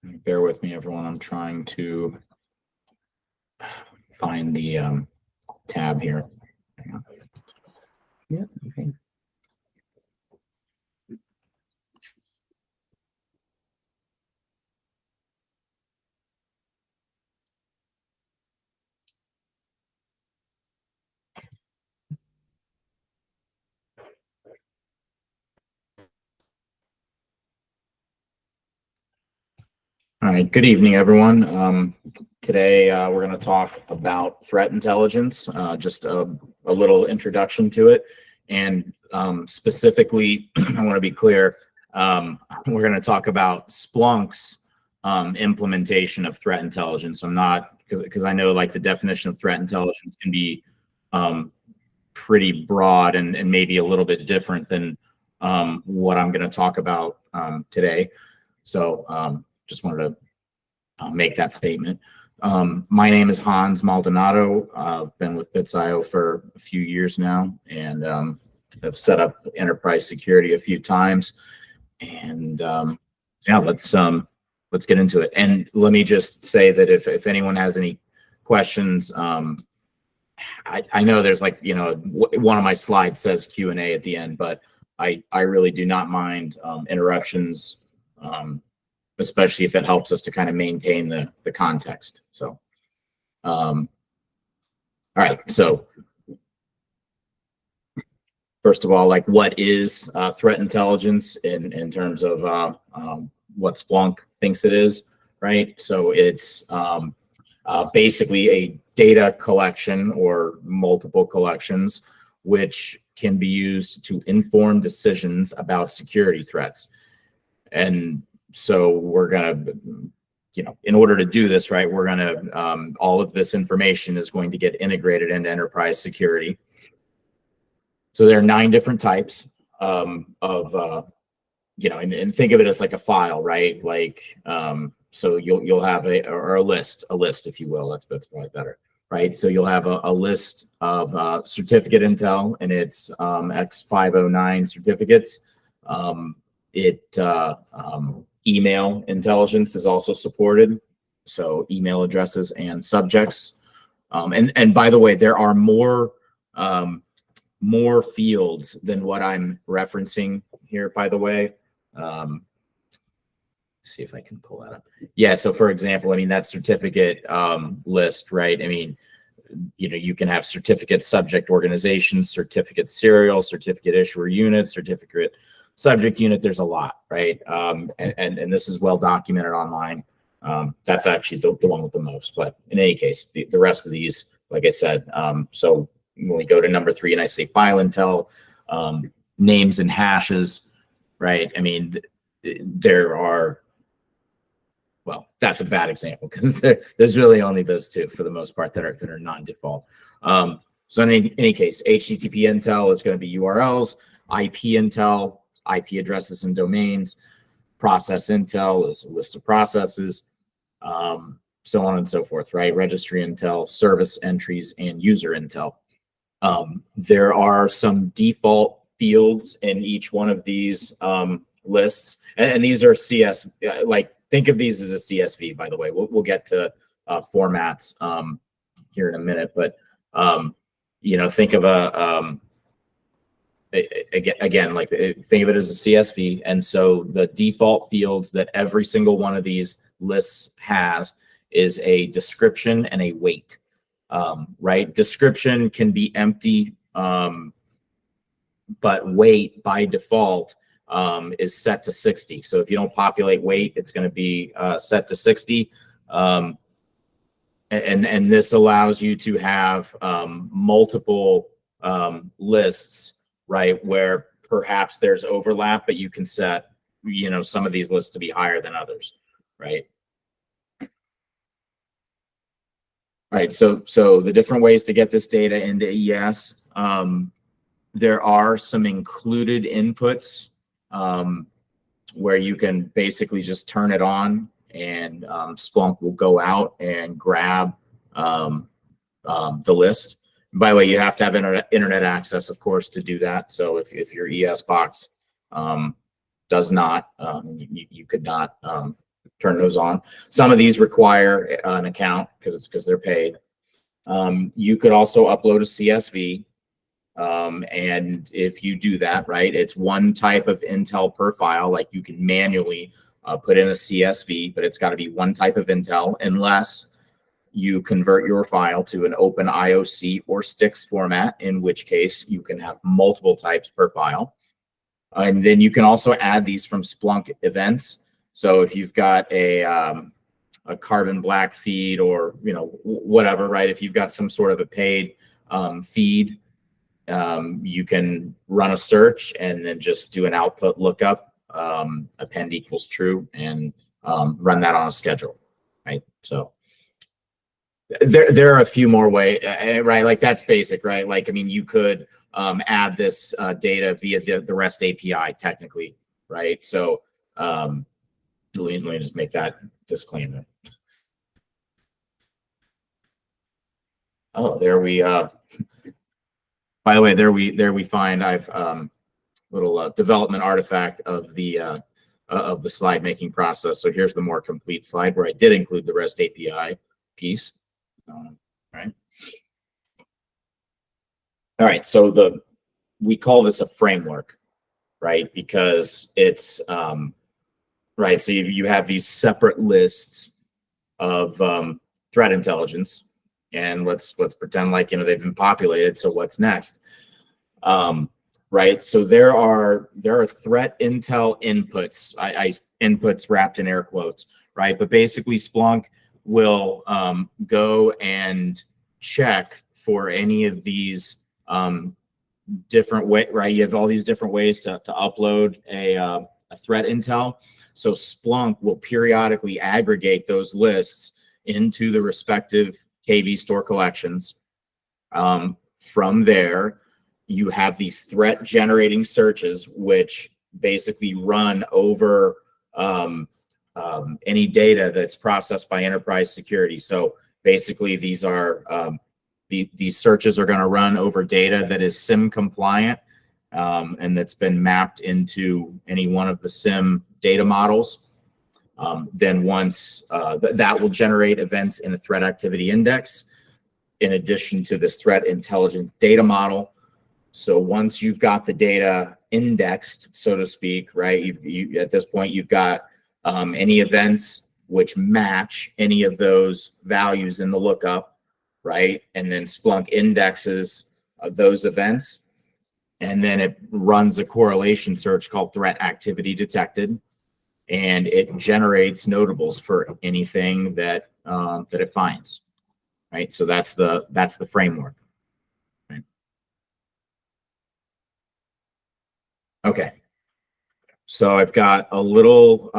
Bear with me, everyone. I'm trying to find the tab here. Hang on. Yeah, okay. All right, good evening, everyone. Today we're going to talk about threat intelligence, just a little introduction to it. And specifically, I want to be clear, we're going to talk about Splunk's implementation of threat intelligence. I'm not, because I know like the definition of threat intelligence can be pretty broad and maybe a little bit different than what I'm going to talk about today. So just wanted to make that statement. My name is Hans Maldonado. I've been with Bits.io for a few years now, and I've set up enterprise security a few times. And yeah, let's get into it. And let me just say that if anyone has any questions, I know there's like, you know, one of my slides says Q&A at the end, but I really do not mind interruptions, especially if it helps us to kind of maintain the context. So, all right. So first of all, like what is threat intelligence in terms of what Splunk thinks it is, right? So it's basically a data collection or multiple collections, which can be used to inform decisions about security threats. And so we're going to, you know, in order to do this, right, we're going to, all of this information is going to get integrated into enterprise security. So there are 9 different types of, you know, and think of it as like a file, right? Like, so you'll have a list, if you will. That's probably better, right? So you'll have a list of certificate intel, and it's X509 certificates. Email intelligence is also supported, so email addresses and subjects. And by the way, there are more fields than what I'm referencing here, by the way. See if I can pull that up. Yeah, so for example, I mean, that certificate list, right? I mean, you know, you can have certificate subject organization, certificate serial, certificate issuer unit, certificate subject unit. There's a lot, right? And this is well documented online. That's actually the one with the most, but in any case, the rest of these, like I said, so when we go to number 3 and I say file intel, names and hashes, right? I mean, there are, well, that's a bad example because there's really only those 2 for the most part that are non-default. So in any case, HTTP intel is going to be URLs, IP intel, IP addresses and domains, process intel is a list of processes, so on and so forth, right? Registry intel, service entries, and user intel. There are some default fields in each one of these lists, and these are CS, like think of these as a CSV, by the way. We'll get to formats here in a minute, but you know, think of again, like think of it as a CSV. And so the default fields that every single one of these lists has is a description and a weight, right? Description can be empty, but weight by default is set to 60. So if you don't populate weight, it's going to be set to 60. And this allows you to have multiple lists, right, where perhaps there's overlap, but you can set, you know, some of these lists to be higher than others, right? All right, so the different ways to get this data into ES, there are some included inputs where you can basically just turn it on, and Splunk will go out and grab the list. By the way, you have to have internet access, of course, to do that. So if your ES box does not, you could not turn those on. Some of these require an account because they're paid. You could also upload a CSV. And if you do that, right, it's one type of intel per file. Like you can manually put in a CSV, but it's got to be one type of intel unless you convert your file to an open IOC or STIX format, in which case you can have multiple types per file. And then you can also add these from Splunk events. So if you've got a Carbon Black feed or, whatever, right? If you've got some sort of a paid feed, you can run a search and then just do an output lookup, append equals true, and run that on a schedule, right? So there are a few more ways, right? Like that's basic, right? Like, I mean, you could add this data via the REST API technically, right? So let me just make that disclaimer. Oh, there we by the way, there we find I've little development artifact of the slide making process. So here's the more complete slide where I did include the REST API piece. Right. All right. So we call this a framework, right? Because it's right. So you have these separate lists of threat intelligence, and let's pretend like they've been populated. So what's next? Right. So there are threat intel inputs. I inputs wrapped in air quotes, right? But basically Splunk will go and check for any of these different way, right? You have all these different ways to upload a threat intel. So Splunk will periodically aggregate those lists into the respective KV store collections. From there, you have these threat generating searches, which basically run over any data that's processed by enterprise security. So basically these are these searches are going to run over data that is SIM compliant and that's been mapped into any one of the SIM data models. Then once that will generate events in a threat activity index in addition to this threat intelligence data model. So once you've got the data indexed, so to speak, right, you at this point, you've got any events which match any of those values in the lookup, right? And then Splunk indexes those events. And then it runs a correlation search called threat activity detected. And it generates notables for anything that that it finds, right? So that's the framework. Right? Okay. So I've got a little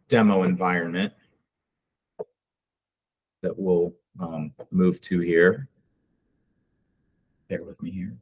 demo environment that we'll move to here. Bear with me here.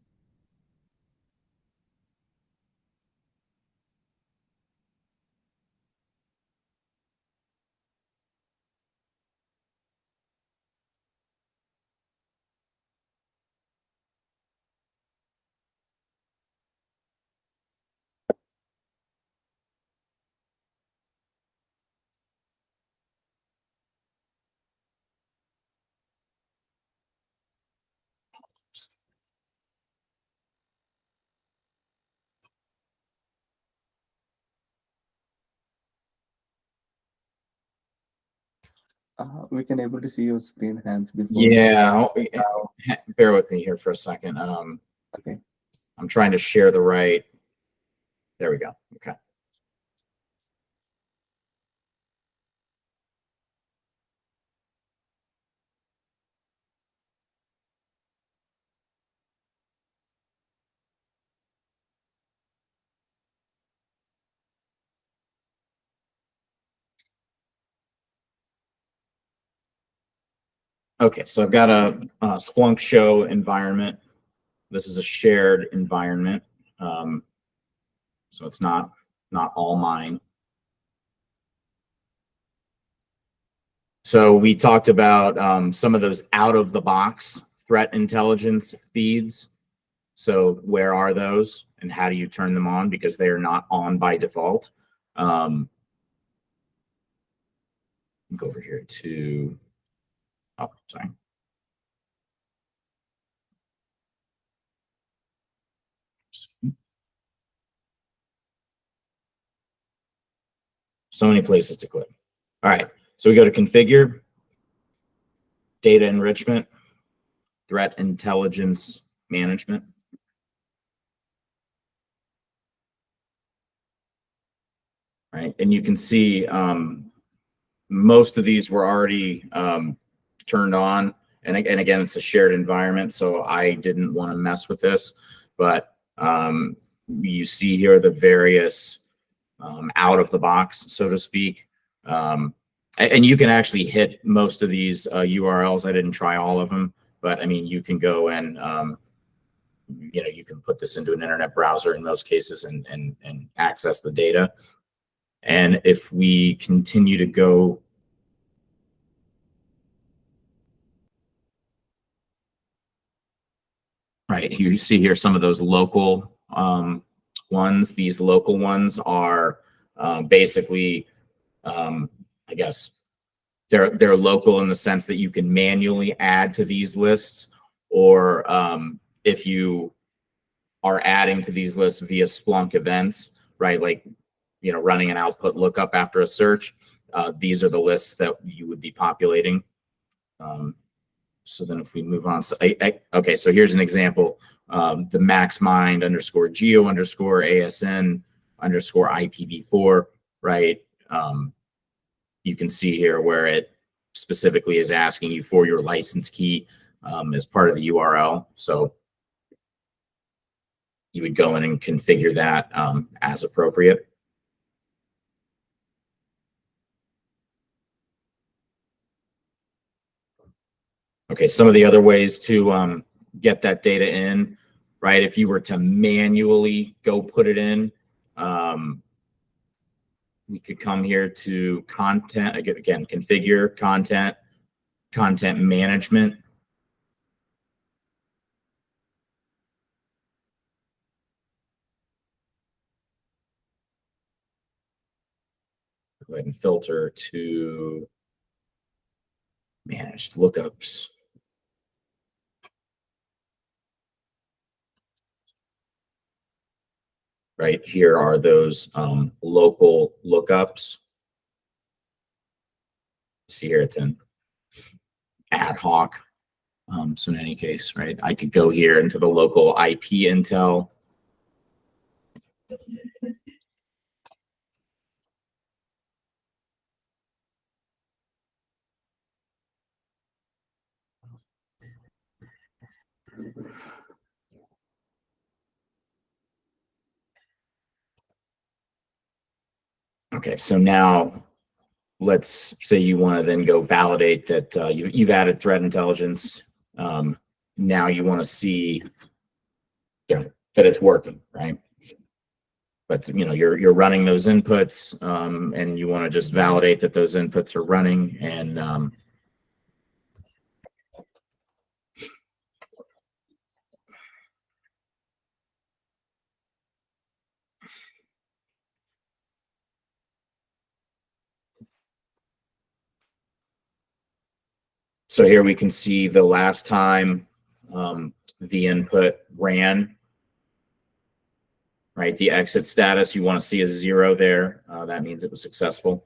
We can able to see your screen hands before. Yeah, bear with me here for a second. Okay. I'm trying to share the right. There we go. Okay. Okay, so I've got a Splunk show environment. This is a shared environment, so it's not all mine. So we talked about some of those out of the box threat intelligence feeds. So where are those and how do you turn them on? Because they are not on by default. Go over here to, oh, sorry. So many places to click. All right, so we go to configure, data enrichment, threat intelligence management. Right, and you can see most of these were already turned on. And again, it's a shared environment, so I didn't want to mess with this. But you see here the various out of the box, so to speak. And you can actually hit most of these URLs. I didn't try all of them, but I mean, you can go and you can put this into an internet browser in most cases and access the data. And if we continue to go, right, you see here some of those local ones. These local ones are basically, I guess, they're local in the sense that you can manually add to these lists, or if you are adding to these lists via Splunk events, right, like running an output lookup after a search, these are the lists that you would be populating. So then if we move on, so okay, so here's an example. The maxmind _ geo _ ASN _ IPv4, right? You can see here where it specifically is asking you for your license key as part of the URL. So you would go in and configure that as appropriate. Okay, some of the other ways to get that data in, right? If you were to manually go put it in, we could come here to content, again, configure content management. Go ahead and filter to managed lookups. Right here are those local lookups. See here, it's in ad hoc. So in any case, right, I could go here into the local IP intel. Okay, so now let's say you want to then go validate that you've added threat intelligence. Now you want to see that it's working, right? But you're running those inputs, and you want to just validate that those inputs are running. And so here we can see the last time the input ran, right? The exit status, you want to see a 0 there. That means it was successful.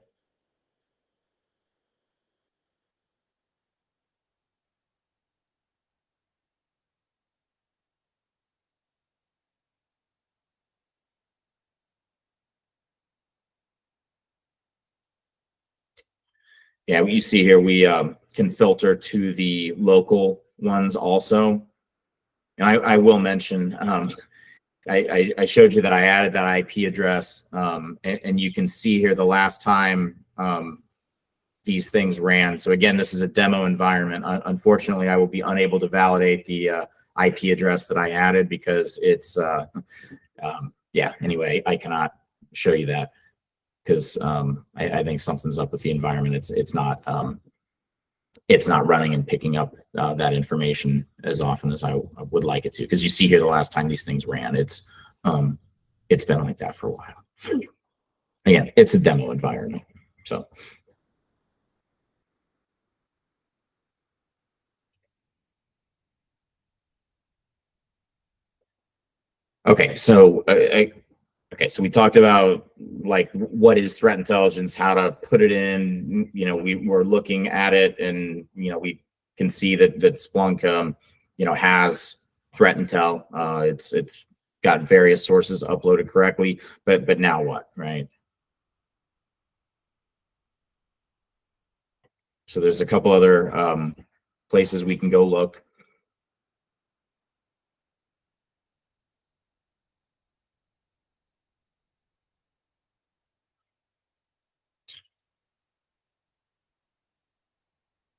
Yeah, what you see here, we can filter to the local ones also. And I will mention, I showed you that I added that IP address, and you can see here the last time these things ran. So again, this is a demo environment. Unfortunately, I will be unable to validate the IP address that I added because it's, yeah, anyway, I cannot show you that because I think something's up with the environment. It's not running and picking up that information as often as I would like it to. Because you see here the last time these things ran, it's been like that for a while. Again, it's a demo environment. So Okay, so okay, so we talked about like what is threat intelligence, how to put it in. You know, we're looking at it, and we can see that Splunk, has threat intel. It's got various sources uploaded correctly, but now what, right? So there's a couple other places we can go look.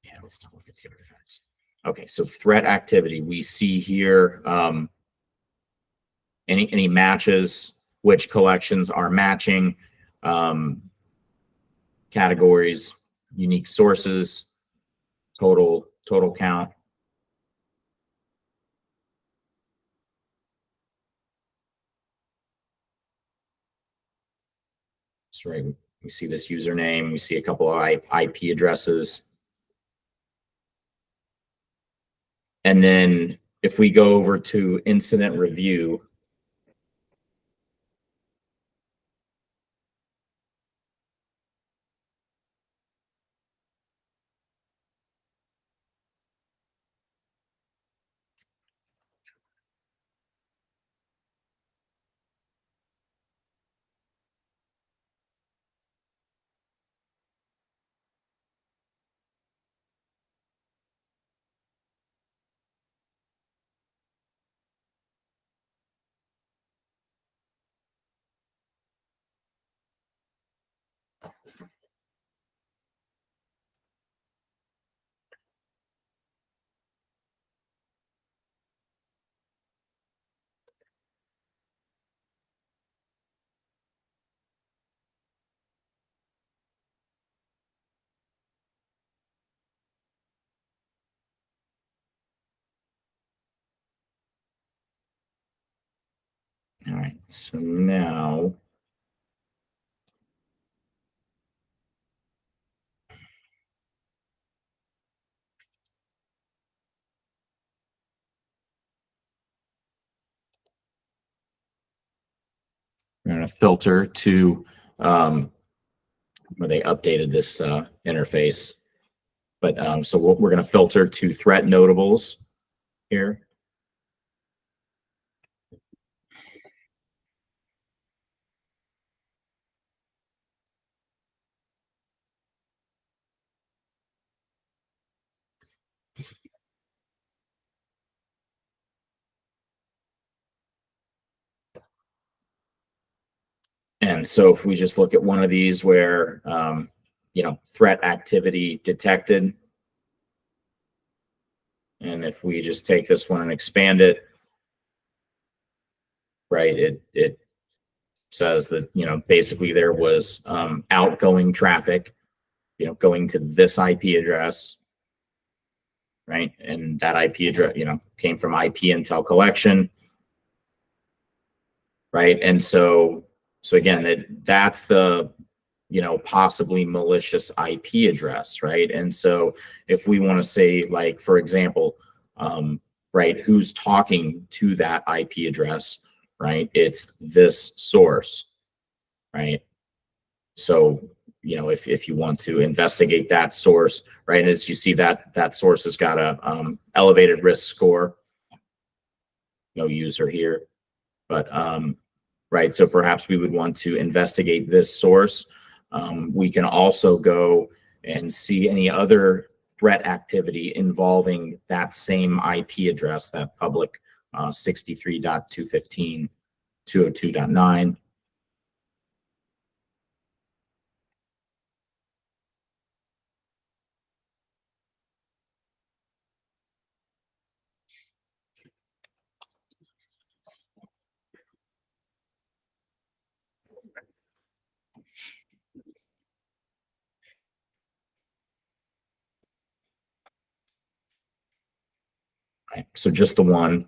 Yeah, let's take a look at the artifacts. Okay, so threat activity, we see here any matches, which collections are matching, categories, unique sources, total count. So right, we see this username, we see a couple of IP addresses. And then if we go over to incident review, all right, so now we're going to filter to where they updated this interface. But so we're going to filter to threat notables here. And so if we just look at one of these where, threat activity detected, and if we just take this one and expand it, right, it says that, basically there was outgoing traffic, going to this IP address, right? And that IP address, came from IP Intel collection, right? And so again, that's the, possibly malicious IP address, right? And so if we want to say, like, for example, right, who's talking to that IP address, right? It's this source, right? So, if you want to investigate that source, right, and as you see that source has got a elevated risk score, no user here, but right, so perhaps we would want to investigate this source. We can also go and see any other threat activity involving that same IP address, that public 63.215.202.9. Right, so just the one,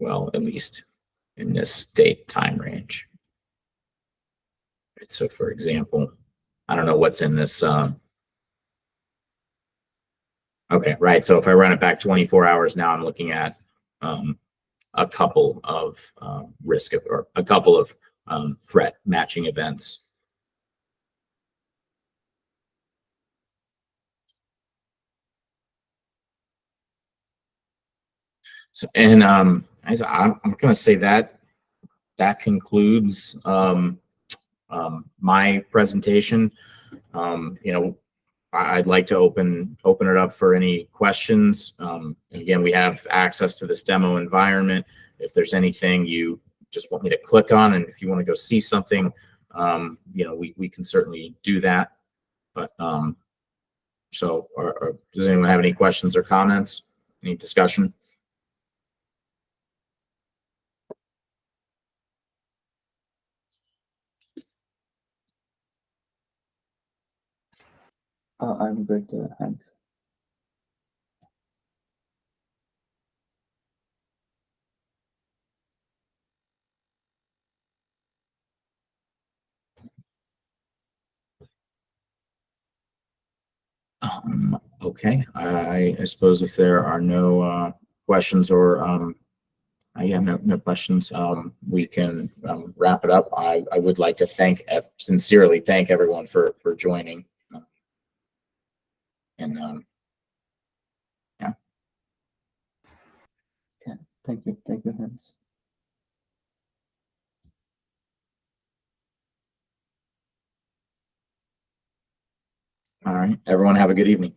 well, at least in this date time range. Right, so for example, I don't know what's in this. Okay, right. So if I run it back 24 hours now, I'm looking at a couple of risk of, or a couple of threat matching events. So, and I'm going to say that concludes my presentation. I'd like to open it up for any questions. And again, we have access to this demo environment. If there's anything you just want me to click on, and if you want to go see something, we can certainly do that. But so, does anyone have any questions or comments? Any discussion? I'm good, thanks. Okay, I suppose if there are no questions or yeah, no questions, we can wrap it up. I would like to sincerely thank everyone for joining. And yeah. Yeah, thank you, Hans. All right, everyone have a good evening.